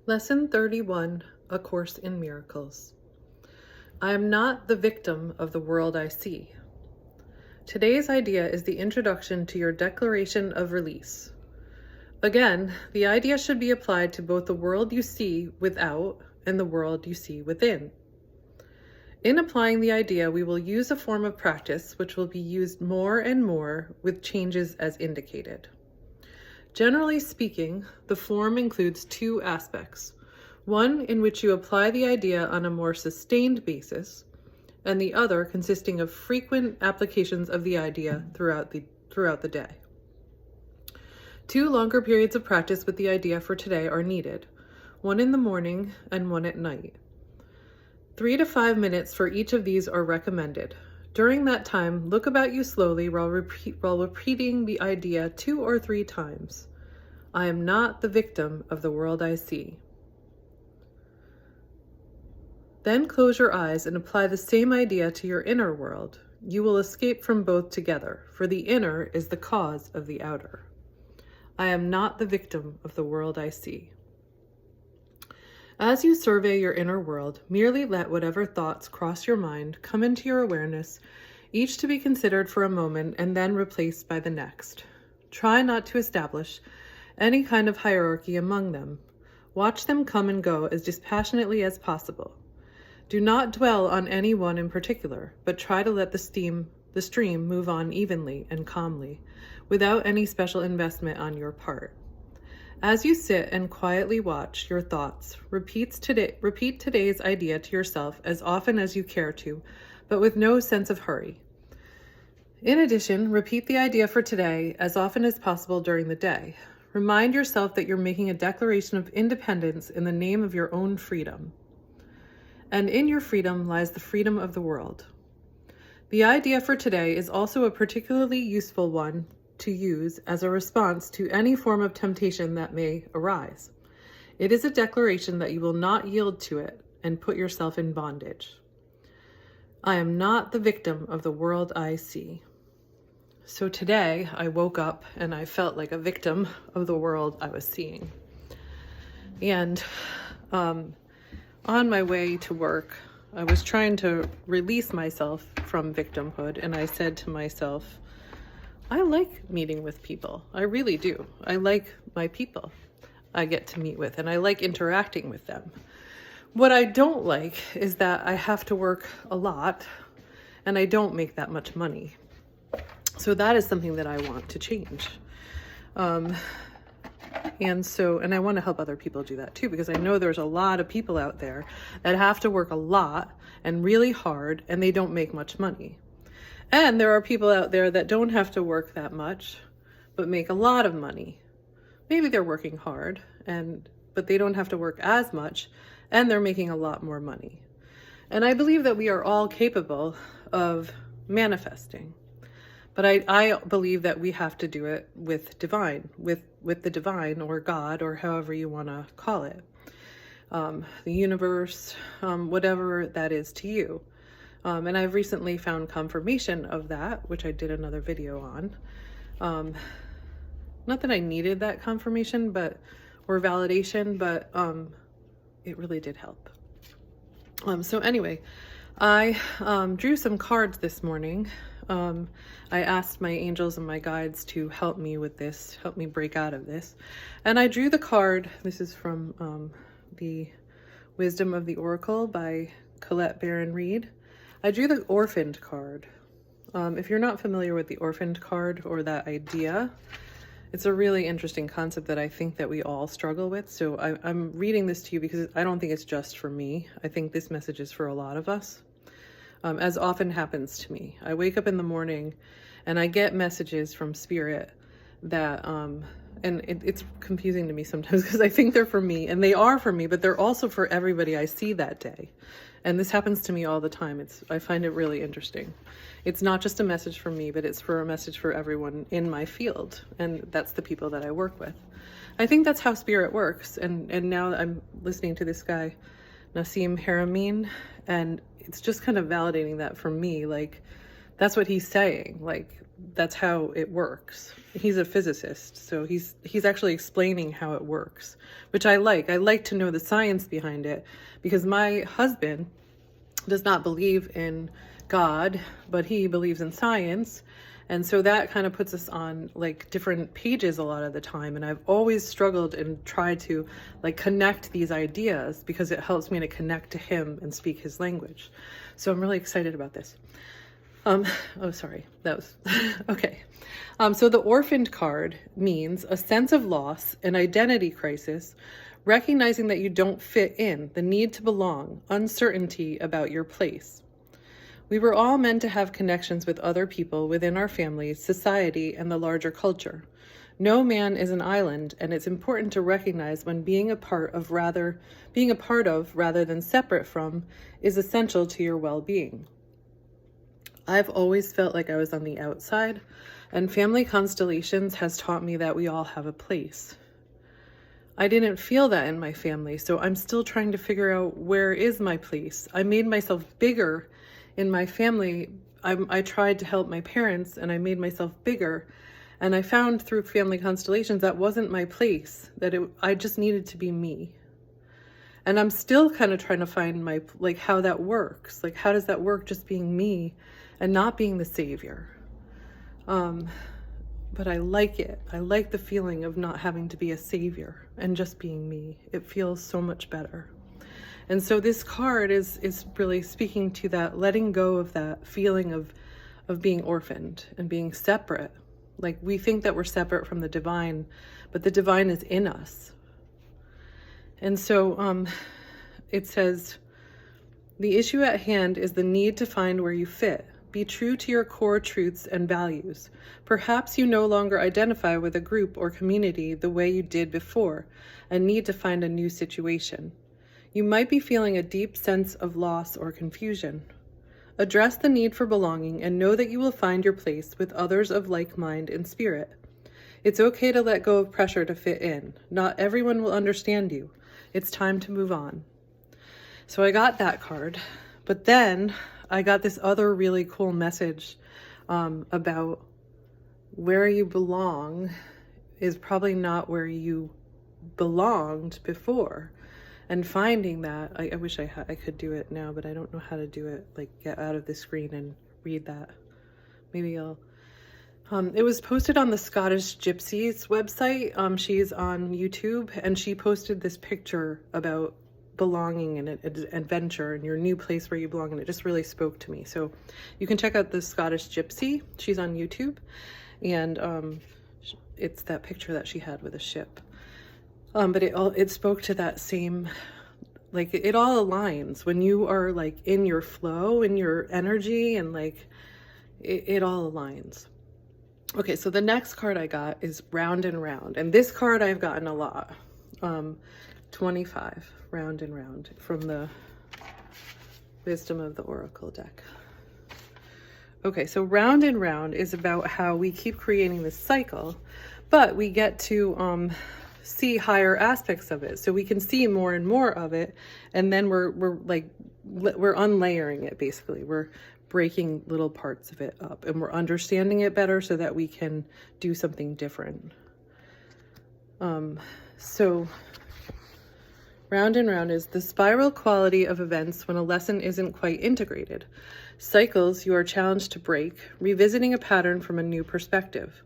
Lesson 31, A Course in Miracles. I am not the victim of the world I see. Today's idea is the introduction to your declaration of release. Again, the idea should be applied to both the world you see without and the world you see within. In applying the idea, we will use a form of practice which will be used more and more with changes as indicated. Generally speaking, the form includes two aspects. One in which you apply the idea on a more sustained basis, and the other consisting of frequent applications of the idea throughout the day. 2 longer periods of practice with the idea for today are needed, one in the morning and one at night. 3 to 5 minutes for each of these are recommended. During that time, look about you slowly while repeating the idea 2 or 3 times. I am not the victim of the world I see. Then close your eyes and apply the same idea to your inner world. You will escape from both together, for the inner is the cause of the outer. I am not the victim of the world I see. As you survey your inner world, merely let whatever thoughts cross your mind come into your awareness, each to be considered for a moment and then replaced by the next. Try not to establish any kind of hierarchy among them. Watch them come and go as dispassionately as possible. Do not dwell on any one in particular, but try to let the stream move on evenly and calmly, without any special investment on your part. As you sit and quietly watch your thoughts, repeat today's idea to yourself as often as you care to, but with no sense of hurry. In addition, repeat the idea for today as often as possible during the day. Remind yourself that you're making a declaration of independence in the name of your own freedom. And in your freedom lies the freedom of the world. The idea for today is also a particularly useful one to use as a response to any form of temptation that may arise. It is a declaration that you will not yield to it and put yourself in bondage. I am not the victim of the world I see. So today I woke up and I felt like a victim of the world I was seeing. And on my way to work, I was trying to release myself from victimhood, and I said to myself, I like meeting with people. I really do. I like my people I get to meet with, and I like interacting with them. What I don't like is that I have to work a lot, and I don't make that much money. So that is something that I want to change. And I want to help other people do that too, because I know there's a lot of people out there that have to work a lot and really hard, and they don't make much money. And there are people out there that don't have to work that much, but make a lot of money. Maybe they're working hard, but they don't have to work as much, and they're making a lot more money. And I believe that we are all capable of manifesting. But I believe that we have to do it with the divine, or God, or however you want to call it. The universe, whatever that is to you. And I've recently found confirmation of that, which I did another video on. Not that I needed that confirmation, or validation, but it really did help. So anyway, I drew some cards this morning. I asked my angels and my guides to help me with this, help me break out of this. And I drew the card. This is from the Wisdom of the Oracle by Colette Baron Reed. I drew the Orphaned card. If you're not familiar with the Orphaned card or that idea, it's a really interesting concept that I think that we all struggle with. So I'm reading this to you because I don't think it's just for me. I think this message is for a lot of us. As often happens to me. I wake up in the morning and I get messages from Spirit that, and it's confusing to me sometimes because I think they're for me, and they are for me, but they're also for everybody I see that day. And this happens to me all the time. I find it really interesting. It's not just a message for me, but it's for a message for everyone in my field. And that's the people that I work with. I think that's how Spirit works. And now I'm listening to this guy, Nassim Haramein, and it's just kind of validating that for me. Like, that's what he's saying. Like, that's how it works. He's a physicist, so he's actually explaining how it works, which I like. I like to know the science behind it, because my husband does not believe in God, but he believes in science. And so that kind of puts us on like different pages a lot of the time. And I've always struggled and tried to like connect these ideas, because it helps me to connect to him and speak his language. So I'm really excited about this. Oh, sorry, that was, okay. So the orphaned card means a sense of loss, an identity crisis, recognizing that you don't fit in, the need to belong, uncertainty about your place. We were all meant to have connections with other people within our families, society, and the larger culture. No man is an island, and it's important to recognize when being a part of rather than separate from is essential to your well-being. I've always felt like I was on the outside, and family constellations has taught me that we all have a place. I didn't feel that in my family, so I'm still trying to figure out where is my place. I made myself bigger in my family. I tried to help my parents, and I made myself bigger, and I found through family constellations that wasn't my place, I just needed to be me. And I'm still kind of trying to find like how that works. Like, how does that work, just being me and not being the savior? But I like it. I like the feeling of not having to be a savior and just being me. It feels so much better. And so this card is really speaking to that, letting go of that feeling of being orphaned and being separate. Like, we think that we're separate from the divine, but the divine is in us. And so it says, the issue at hand is the need to find where you fit. Be true to your core truths and values. Perhaps you no longer identify with a group or community the way you did before and need to find a new situation. You might be feeling a deep sense of loss or confusion. Address the need for belonging and know that you will find your place with others of like mind and spirit. It's okay to let go of pressure to fit in. Not everyone will understand you. It's time to move on. So I got that card, but then I got this other really cool message about where you belong is probably not where you belonged before. And finding that, I wish I could do it now, but I don't know how to do it, like get out of the screen and read that. Maybe I'll... it was posted on the Scottish Gypsies website. She's on YouTube, and she posted this picture about belonging and adventure and your new place where you belong, and it just really spoke to me. So you can check out the Scottish Gypsy. She's on YouTube, and it's that picture that she had with a ship. But it spoke to that same, like, it all aligns when you are like in your flow, in your energy, and like it all aligns. Okay, so the next card I got is Round and Round, and this card I've gotten a lot. 25, Round and Round, from the Wisdom of the Oracle deck. Okay, so Round and Round is about how we keep creating this cycle, but we get to see higher aspects of it, so we can see more and more of it, and then we're unlayering it. Basically, we're breaking little parts of it up, and we're understanding it better so that we can do something different. So Round and Round is the spiral quality of events when a lesson isn't quite integrated. Cycles you are challenged to break, revisiting a pattern from a new perspective.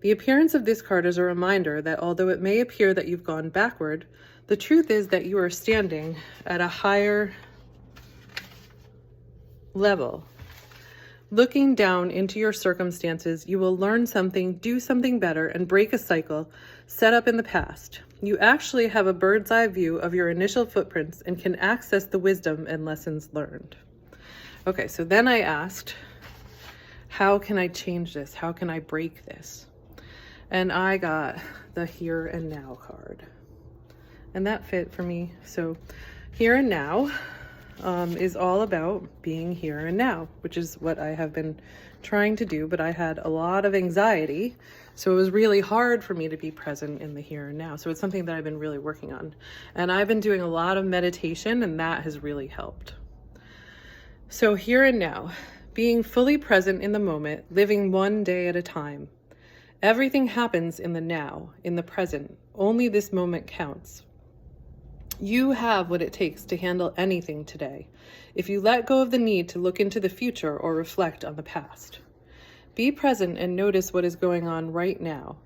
The appearance of this card is a reminder that although it may appear that you've gone backward, the truth is that you are standing at a higher level. Looking down into your circumstances, you will learn something, do something better, and break a cycle set up in the past. You actually have a bird's eye view of your initial footprints and can access the wisdom and lessons learned. Okay, so then I asked, how can I change this? How can I break this? And I got the Here and Now card. And that fit for me. So Here and Now is all about being here and now, which is what I have been trying to do, but I had a lot of anxiety, so it was really hard for me to be present in the here and now. So it's something that I've been really working on, and I've been doing a lot of meditation, and that has really helped. So here and now, being fully present in the moment, living one day at a time. Everything happens in the now, in the present. Only this moment counts. You have what it takes to handle anything today, if you let go of the need to look into the future or reflect on the past. Be present and notice what is going on right now.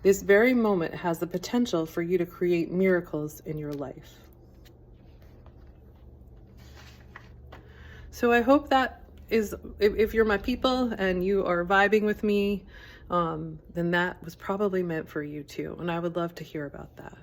This very moment has the potential for you to create miracles in your life. So I hope that is, if you're my people and you are vibing with me, then that was probably meant for you too. And I would love to hear about that.